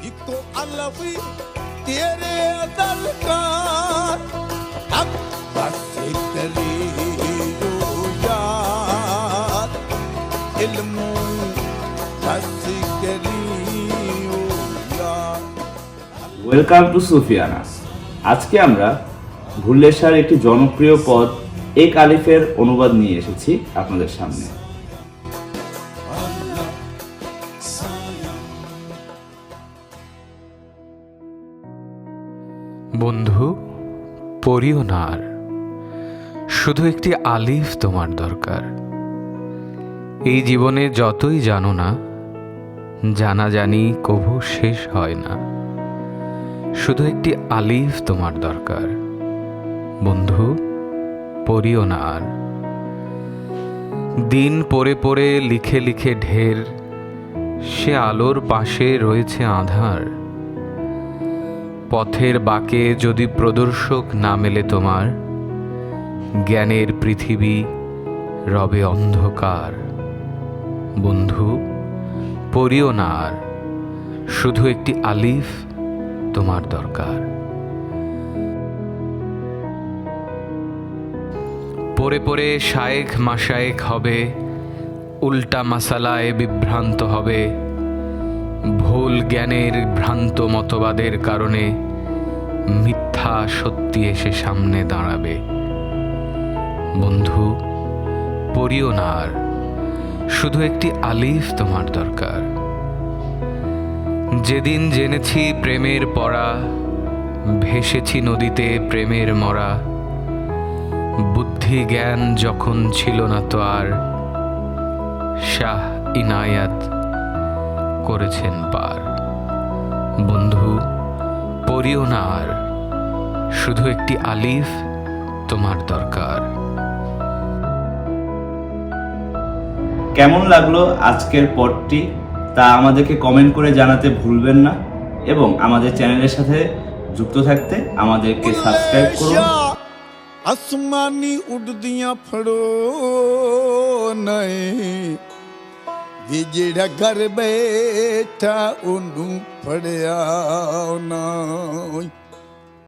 Eco Alvi तेरे दर का अब बस करियो यार इल्मो बस करियो यार। ওয়েলকাম টু সুফিয়ানাস। আজকে আমরা ভুল্লেশার একটি জনপ্রিয় পদ এক আলিফের অনুবাদ নিয়ে এসেছি আপনাদের সামনে। বন্ধু পড়িও না আর, শুধু একটি আলিফ তোমার দরকার। এই জীবনে যতই জানো না, জানা জানি কভু শেষ হয় না। শুধু একটি আলিফ তোমার দরকার। বন্ধু পড়িও না আর। দিন পড়ে পড়ে লিখে লিখে ঢের, সে আলোর পাশে রয়েছে আঁধার। পথের বাঁকে যদি প্রদর্শক না মেলে তোমার, জ্ঞানের পৃথিবী রবে অন্ধকার। বন্ধু পড়িও না আর, শুধু একটি আলিফ তোমার দরকার। পড়ে পড়ে শায়েখ মাশায়েখ হবে, উল্টা মাসালায় বিভ্রান্ত হবে। ভুল জ্ঞানের ভ্রান্ত মতবাদের কারণে মিথ্যা সত্যি এসে সামনে দাঁড়াবে। বন্ধু পড়িও না আর, শুধু একটি আলিফ তোমার দরকার। যেদিন জেনেছি প্রেমের পড়া, ভেসেছি নদীতে প্রেমের মরা। বুদ্ধি জ্ঞান যখন ছিল না তো আর, শাহ ইনায়াত করেছেন পার। বন্ধু পড়িও না আর, শুধু একটি আলিফ তোমার দরকার। কেমন লাগলো আজকের পদটি তা আমাদেরকে কমেন্ট করে জানাতে ভুলবেন না, এবং আমাদের চ্যানেলের সাথে যুক্ত থাকতে আমাদেরকে সাবস্ক্রাইব করুন। আসমানি উড়দিয়াঁ ফড়ো ਨਹੀਂ ਵੀ ਜਿਹੜਾ ਘਰ ਬੈਠਾ ਉਹਨੂੰ ਫੜਿਆ ਨਾ।